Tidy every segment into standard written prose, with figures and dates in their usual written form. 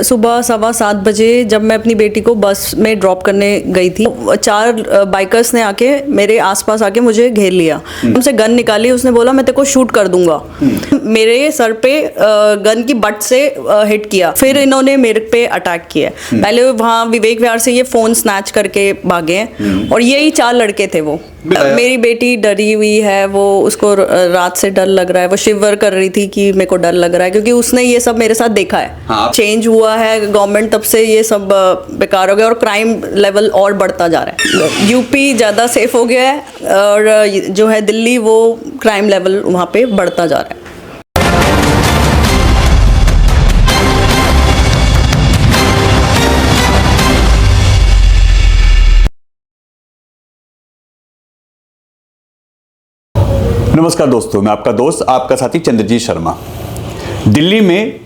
सुबह 7:15 बजे जब मैं अपनी बेटी को बस में ड्रॉप करने गई थी, 4 बाइकर्स ने आके मेरे आसपास आके मुझे घेर लिया। उनसे गन निकाली, उसने बोला मैं तेरे को शूट कर दूंगा। मेरे सर पे गन की बट से हिट किया, फिर इन्होंने मेरे पे अटैक किया। पहले वहाँ विवेक विहार से ये फोन स्नैच करके भागे हैं और यही 4 लड़के थे। वो मेरी बेटी डरी हुई है, वो उसको रात से डर लग रहा है, वो शिवर कर रही थी कि मेरे को डर लग रहा है क्योंकि उसने ये सब मेरे साथ देखा है। हाँ। चेंज हुआ है गवर्नमेंट, तब से ये सब बेकार हो गया और क्राइम लेवल और बढ़ता जा रहा है। यूपी ज़्यादा सेफ हो गया है और जो है दिल्ली, वो क्राइम लेवल वहाँ पे बढ़ता जा रहा है। नमस्कार दोस्तों, मैं आपका दोस्त, आपका साथी चंद्रजीत शर्मा। दिल्ली में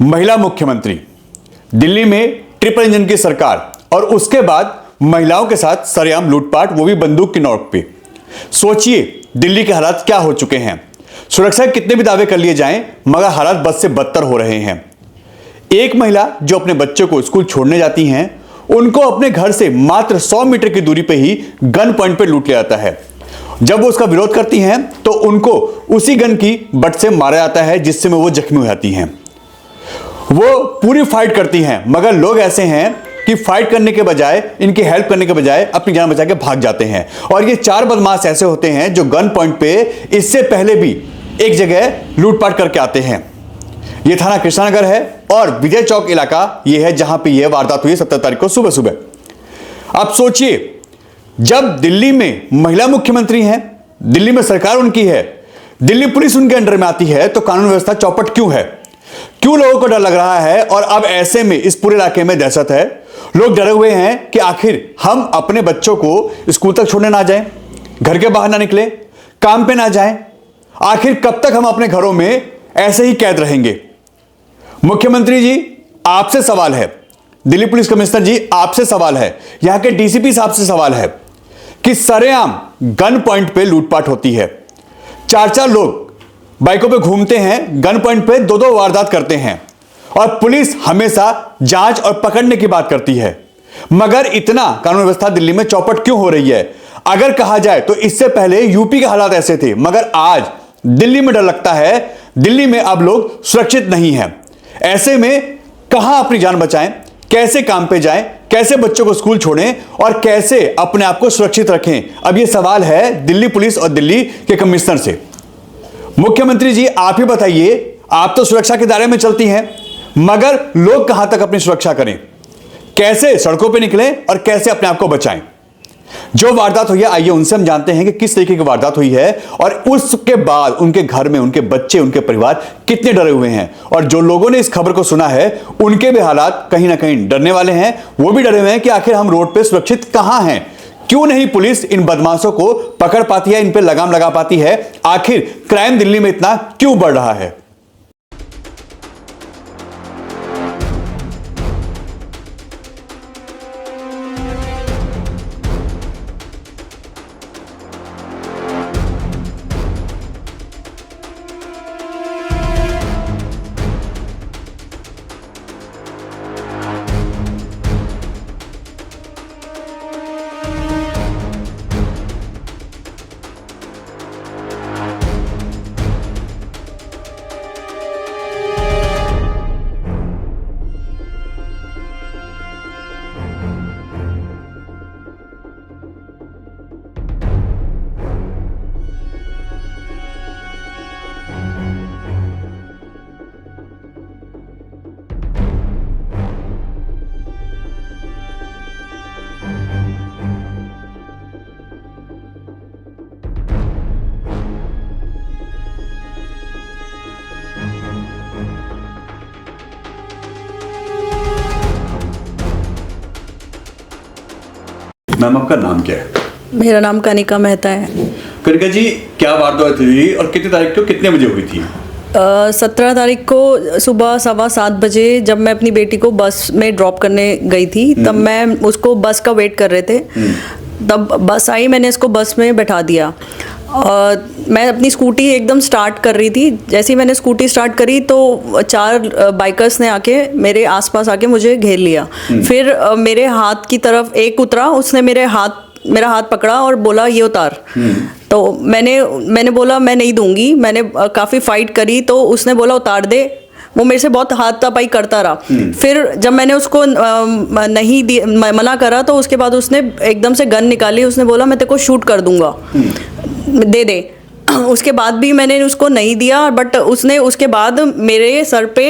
महिला मुख्यमंत्री, दिल्ली में ट्रिपल इंजन की सरकार और उसके बाद महिलाओं के साथ सरेआम लूटपाट, वो भी बंदूक की नोक पे। सोचिए दिल्ली के हालात क्या हो चुके हैं। सुरक्षा के कितने भी दावे कर लिए जाएं, मगर हालात बद से बदतर हो रहे हैं। एक महिला जो अपने बच्चों को स्कूल छोड़ने जाती हैं, उनको अपने घर से मात्र 100 मीटर की दूरी पे ही गन पॉइंट पे लूट लिया जाता है। जब वो उसका विरोध करती हैं तो उनको उसी गन की बट से मारा जाता है, जिससे वो जख्मी हो जाती हैं। वो पूरी फाइट करती हैं, मगर लोग ऐसे हैं कि फाइट करने के बजाय, इनकी हेल्प करने के बजाय अपनी जान बचा के भाग जाते हैं। और ये 4 बदमाश ऐसे होते हैं जो गन पॉइंट पे इससे पहले भी एक जगह लूटपाट करके आते हैं। ये थाना कृष्णानगर है और विजय चौक इलाका ये है जहां पे ये वारदात हुई 17 तारीख को सुबह सुबह। अब सोचिए, जब दिल्ली में महिला मुख्यमंत्री हैं, दिल्ली में सरकार उनकी है, दिल्ली पुलिस उनके अंडर में आती है, तो कानून व्यवस्था चौपट क्यों है? क्यों लोगों को डर लग रहा है? और अब ऐसे में इस पूरे इलाके में दहशत है। लोग डरे हुए हैं कि आखिर हम अपने बच्चों को स्कूल तक छोड़ने ना जाएं, घर के बाहर ना निकले, काम पे ना जाएं। आखिर कब तक हम अपने घरों में ऐसे ही कैद रहेंगे? मुख्यमंत्री जी, आपसे सवाल है, दिल्ली पुलिस कमिश्नर जी, आपसे सवाल है, यहां के डीसीपी साहब से सवाल है कि सरेआम गन पॉइंट पे लूटपाट होती है। 4 लोग बाइकों पे घूमते हैं, गन पॉइंट पे 2 वारदात करते हैं और पुलिस हमेशा जांच और पकड़ने की बात करती है। मगर इतना कानून व्यवस्था दिल्ली में चौपट क्यों हो रही है? अगर कहा जाए तो इससे पहले यूपी के हालात ऐसे थे, मगर आज दिल्ली में डर लगता है। दिल्ली में अब लोग सुरक्षित नहीं है। ऐसे में कहां अपनी जान बचाएं, कैसे काम पे जाएं, कैसे बच्चों को स्कूल छोड़ें और कैसे अपने आप को सुरक्षित रखें? अब ये सवाल है दिल्ली पुलिस और दिल्ली के कमिश्नर से। मुख्यमंत्री जी, आप ही बताइए, आप तो सुरक्षा के दायरे में चलती हैं, मगर लोग कहां तक अपनी सुरक्षा करें? कैसे सड़कों पे निकलें और कैसे अपने आप को बचाएं? जो वारदात हुई है, आइए उनसे हम जानते हैं कि किस तरीके की वारदात हुई है और उसके बाद उनके घर में उनके बच्चे, उनके परिवार कितने डरे हुए हैं। और जो लोगों ने इस खबर को सुना है, उनके भी हालात कहीं ना कहीं डरने वाले हैं। वो भी डरे हुए हैं कि आखिर हम रोड पे सुरक्षित कहां हैं? क्यों नहीं पुलिस इन बदमाशों को पकड़ पाती है, इन पे लगाम लगा पाती है? आखिर क्राइम दिल्ली में इतना क्यों बढ़ रहा है? मैम, आपका नाम क्या है? मेरा नाम कनिका मेहता है। कनिका जी, क्या वारदात हुई और कितनी तारीख को कितने बजे हुई थी? 17 तारीख को सुबह 7:15 बजे जब मैं अपनी बेटी को बस में ड्रॉप करने गई थी, तब मैं उसको बस का वेट कर रहे थे, तब बस आई, मैंने इसको बस में बैठा दिया मैं अपनी स्कूटी एकदम स्टार्ट कर रही थी। जैसे ही मैंने स्कूटी स्टार्ट करी तो 4 बाइकर्स ने आके मेरे आसपास आके मुझे घेर लिया। फिर मेरे हाथ की तरफ एक उतरा, उसने मेरा हाथ पकड़ा और बोला ये उतार। तो मैंने बोला मैं नहीं दूंगी। मैंने काफ़ी फाइट करी तो उसने बोला उतार दे। वो मेरे से बहुत हाथापाई करता रहा। फिर जब मैंने उसको मना करा तो उसके बाद उसने एकदम से गन निकाली। उसने बोला मैं तेरे को शूट कर दूंगा, दे दे। उसके बाद भी मैंने उसको नहीं दिया, बट उसने उसके बाद मेरे सर पे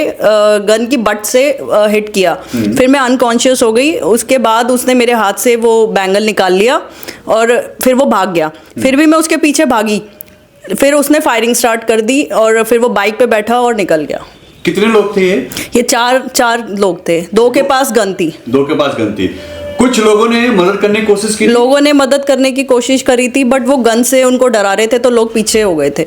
गन की बट से हिट किया। फिर मैं अनकॉन्शियस हो गई। उसके बाद उसने मेरे हाथ से वो बैंगल निकाल लिया और फिर वो भाग गया। फिर भी मैं उसके पीछे भागी। फिर उसने फायरिंग स्टार्ट कर दी और फिर वो बाइक पे बैठा और निकल गया। कितने लोग थे ये? चार लोग थे। 2 के पास गन थी। 2 के पास गन थी। कुछ लोगों ने मदद करने की कोशिश की? लोगों ने मदद करने की कोशिश करी थी, बट वो गन से उनको डरा रहे थे तो लोग पीछे हो गए थे।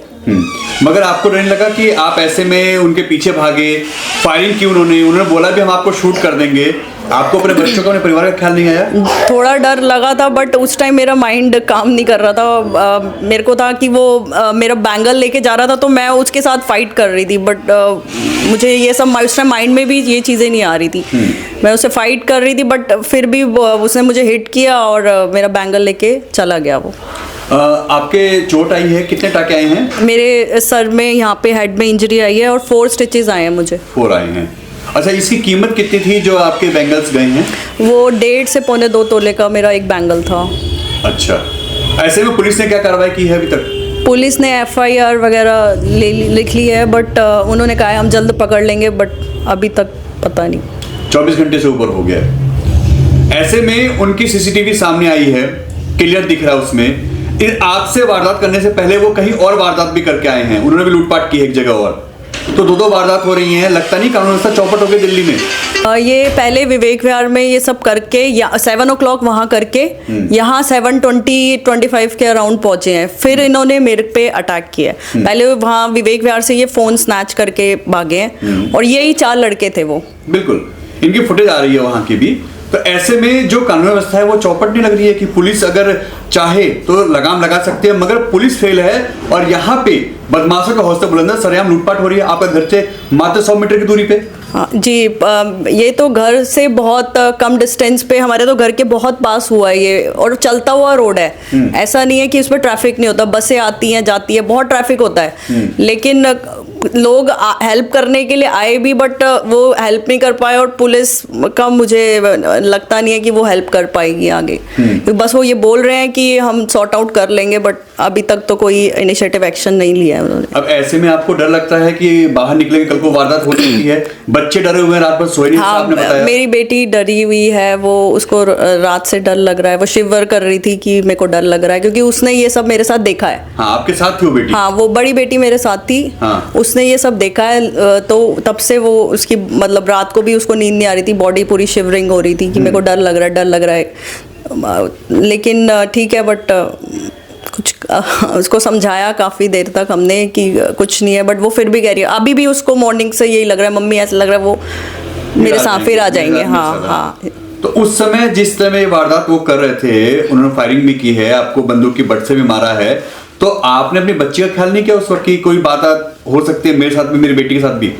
मगर आपको डर नहीं लगा कि आप ऐसे में उनके पीछे भागे? फायरिंग की उन्होंने बोला भी हम आपको शूट कर देंगे। आपको अपने बच्चों का, अपने परिवार का ख्याल नहीं आया? थोड़ा डर लगा था, बट उस टाइम मेरा माइंड काम नहीं कर रहा था। मेरे को था कि वो मेरा बैंगल लेके जा रहा था तो मैं उसके साथ फाइट कर रही थी, बट मुझे ये सब उस टाइम माइंड में भी ये चीज़ें नहीं आ रही थी। मैं उससे फाइट कर रही थी, बट फिर भी उसने मुझे हिट किया और मेरा बैंगल लेके चला गया वो। आपके चोट आई है? कितने टाके आए हैं? मेरे सर में, यहाँ पे हेड में इंजरी आई है और 4 स्टिचेस आए हैं मुझे। 4 आए हैं। अच्छा, इसकी कीमत कितनी थी जो आपके बैंगल्स गए हैं? वो 1.5 से 2.25 तोले का मेरा एक बैंगल था। अच्छा, ऐसे में पुलिस ने क्या कार्रवाई की है अभी तक? पुलिस ने FIR वगैरह लिख ली है, बट उन्होंने कहा है हम जल्द पकड़ लेंगे, बट अभी तक पता नहीं। 24 घंटे से ऊपर हो गया। ऐसे में उनकी CCTV सामने आई है, क्लियर दिख रहा है उसमें। आपसे वारदात करने से पहले वो कहीं और वारदात भी करके आए हैं। उन्होंने भी लूटपाट की है एक जगह और। तो 2 वारदात हो रही हैं। लगता नहीं कानून व्यवस्था चौपट हो गई दिल्ली में? ये पहले विवेक विहार में ये सब करके 7 o'clock वहाँ करके यहाँ 7:20-25 के अराउंड पहुंचे हैं। फिर इन्होंने मेरे पे अटैक किया। पहले वहाँ विवेक विहार से ये फोन स्नैच करके भागे हैं और यही 4 लड़के थे वो। बिल्कुल, इनकी फुटेज आ रही है वहाँ की भी। तो ऐसे में जो कानून व्यवस्था है वो चौपट नहीं लग रही है कि पुलिस अगर चाहे तो लगाम लगा सकती है, मगर पुलिस फेल है और यहाँ पे बदमाशों का हौसला बुलंद है। सरेआम लूटपाट हो रही है आपका घर से मात्र 100 मीटर की दूरी पे। हाँ जी, ये तो घर से बहुत कम डिस्टेंस पे, हमारे तो घर के बहुत पास हुआ है ये, और चलता हुआ रोड है। ऐसा नहीं है कि इसमें ट्रैफिक नहीं होता, बसें आती हैं जाती है, बहुत ट्रैफिक होता है। लेकिन लोग हेल्प करने के लिए आए भी, बट वो हेल्प नहीं कर पाए और पुलिस का मुझे लगता नहीं है कि वो हेल्प कर पाएगी आगे। बस वो ये बोल रहे हैं कि हम सॉर्ट आउट कर लेंगे, बट अभी तक तो कोई इनिशिएटिव एक्शन नहीं लिया है उन्होंने। अब ऐसे में आपको डर लगता है कि बाहर निकलेंगे कल को वारदात हो सकती है? बच्चे डरे हुए हैं, रात भर सोए नहीं? हाँ, आपने बताया मेरी बेटी डरी हुई है, वो उसको रात से डर लग रहा है। वो शिवर कर रही थी कि मेरे को डर लग रहा है, क्योंकि उसने ये सब मेरे साथ देखा है। हाँ, आपके साथ थी वो बेटी? हाँ, वो बड़ी बेटी मेरे साथ थी। हाँ। उसने ये सब देखा है, तो तब से वो उसकी मतलब रात को भी उसको नींद नहीं आ रही थी, बॉडी पूरी शिवरिंग हो रही थी कि मेरे को डर लग रहा है। लेकिन ठीक है, बट कुछ उसको समझाया काफ़ी देर तक हमने कि कुछ नहीं है, बट वो फिर भी कह रही है। अभी भी उसको मॉर्निंग से यही लग रहा है, मम्मी ऐसा लग रहा है वो मेरे साथ फिर आ जाएंगे। हाँ हाँ। तो उस समय जिस समय वारदात वो कर रहे थे, उन्होंने फायरिंग भी की है, आपको बंदूक की बट से भी मारा है, तो आपने अपनी बच्ची का ख्याल नहीं किया उस वक्त की कोई बात हो सकती है मेरे साथ भी, मेरी बेटी के साथ भी?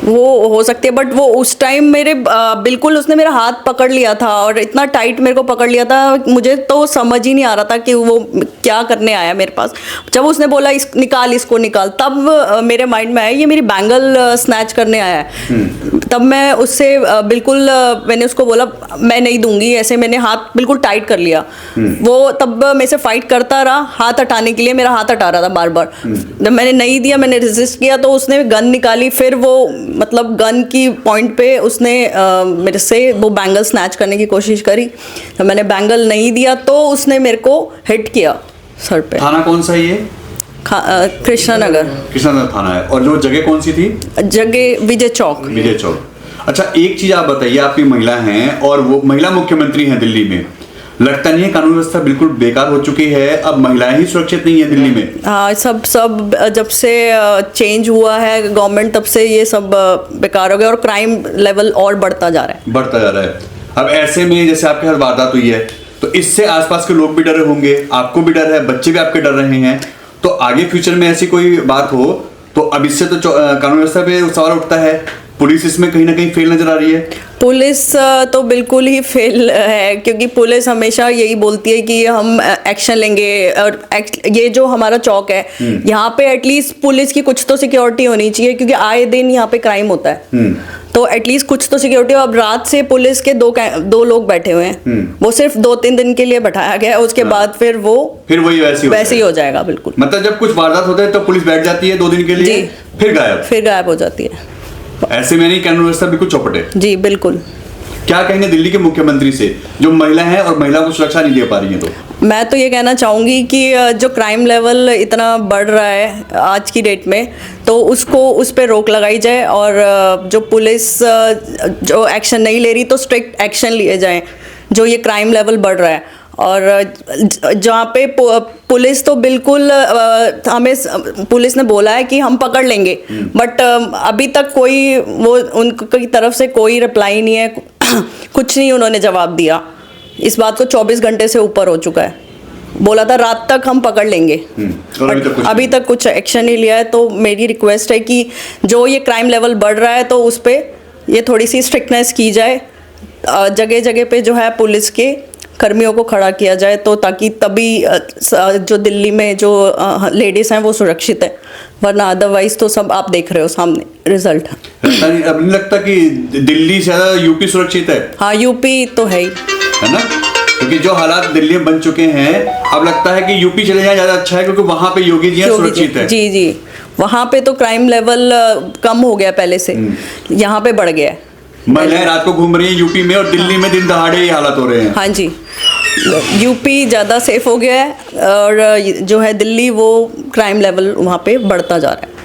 वो हो सकती है, बट वो उस टाइम मेरे बिल्कुल उसने मेरा हाथ पकड़ लिया था और इतना टाइट मेरे को पकड़ लिया था, मुझे तो समझ ही नहीं आ रहा था कि वो क्या करने आया मेरे पास। जब उसने बोला इसको निकाल, तब मेरे माइंड में आया ये मेरी बैंगल स्नैच करने आया है। तब मैं उससे बिल्कुल मैंने उसको बोला मैं नहीं दूंगी, ऐसे मैंने हाथ बिल्कुल टाइट कर लिया। वो तब मेरे से फाइट करता रहा, हाथ हटाने के लिए मेरा हाथ हटा रहा था बार बार। जब मैंने नहीं दिया, मैंने रेजिस्ट किया, तो उसने गन निकाली। फिर वो मतलब गन की पॉइंट पे उसने मेरे से वो बैंगल स्नैच करने की कोशिश करी। तो मैंने बैंगल नहीं दिया तो उसने मेरे को हिट किया सर पे। थाना कौन सा है ये? कृष्णा नगर थाना है। और जो जगह कौन सी थी? जगह विजय चौक। विजय चौक। अच्छा, एक चीज आप बताइए, आपकी महिला हैं और वो महिला मुख्यमंत्री हैं दिल्ली में, लगता नहीं है कानून व्यवस्था बिल्कुल बेकार हो चुकी है? अब महिलाएं ही सुरक्षित नहीं है दिल्ली में? हाँ, सब जब से चेंज हुआ है गवर्नमेंट, तब से ये सब बेकार हो गया और क्राइम लेवल और बढ़ता जा रहा है। अब ऐसे में जैसे आपके साथ वारदात हुई है, तो इससे आसपास के लोग भी डरे होंगे, आपको भी डर है, बच्चे भी आपके डर रहे हैं, तो आगे फ्यूचर में ऐसी कोई बात हो तो अब इससे तो कानून व्यवस्था पे सवाल उठता है। पुलिस इसमें कहीं ना कहीं फेल नजर आ रही है। पुलिस तो बिल्कुल ही फेल है, क्योंकि पुलिस हमेशा यही बोलती है कि हम एक्शन लेंगे। और ये जो हमारा चौक है, यहाँ पे एटलीस्ट पुलिस की कुछ तो सिक्योरिटी होनी चाहिए, क्योंकि आए दिन यहाँ पे क्राइम होता है। तो एटलीस्ट कुछ तो सिक्योरिटी। अब रात से पुलिस के दो लोग बैठे हुए हैं, वो सिर्फ 2-3 दिन के लिए बैठाया गया है, उसके बाद फिर वही वैसे ही हो जाएगा। बिल्कुल, मतलब जब कुछ वारदात होते हैं तो पुलिस बैठ जाती है 2 दिन के लिए, फिर गायब हो जाती है। ऐसे में नहीं, कानून व्यवस्था बिल्कुल चौपट है। जी बिल्कुल। क्या कहेंगे दिल्ली के मुख्यमंत्री से, जो महिला है और महिला को सुरक्षा नहीं दे पा रही है? तो मैं तो ये कहना चाहूँगी कि जो क्राइम लेवल इतना बढ़ रहा है आज की डेट में, तो उस पर रोक लगाई जाए, और जो पुलिस जो एक्शन नहीं ले रही तो स्ट्रिक्ट एक्शन लिए जाएं, जो ये क्राइम लेवल बढ़ रहा है। और जहाँ पे पुलिस तो बिल्कुल हमें पुलिस ने बोला है कि हम पकड़ लेंगे, बट अभी तक कोई उनकी तरफ से कोई रिप्लाई नहीं है, कुछ नहीं उन्होंने जवाब दिया। इस बात को 24 घंटे से ऊपर हो चुका है। बोला था रात तक हम पकड़ लेंगे, बट अभी तक कुछ एक्शन नहीं लिया है। तो मेरी रिक्वेस्ट है कि जो ये क्राइम लेवल बढ़ रहा है तो उस पर ये थोड़ी सी स्ट्रिक्टनेस की जाए, जगह जगह पे जो है पुलिस के कर्मियों को खड़ा किया जाए, तो ताकि तभी जो दिल्ली में जो लेडीज़ हैं वो सुरक्षित है, वरना अदरवाइज तो सब आप देख रहे हो सामने रिजल्ट। अब नहीं लगता कि दिल्ली से ज़्यादा यूपी सुरक्षित है? हाँ, यूपी तो है ना, क्योंकि जो हालात दिल्ली में बन चुके हैं, अब लगता है कि यूपी चले जाए ज़्यादा अच्छा है, क्योंकि वहाँ पे योगी जी सुरक्षित है। जी, वहाँ पे तो क्राइम लेवल कम हो गया पहले से, यहाँ पे बढ़ गया है। महिलाएं रात को घूम रही हैं यूपी में, और दिल्ली में दिन दहाड़े ये हालात हो रहे हैं। हाँ जी, यूपी ज़्यादा सेफ हो गया है, और जो है दिल्ली वो क्राइम लेवल वहाँ पे बढ़ता जा रहा है।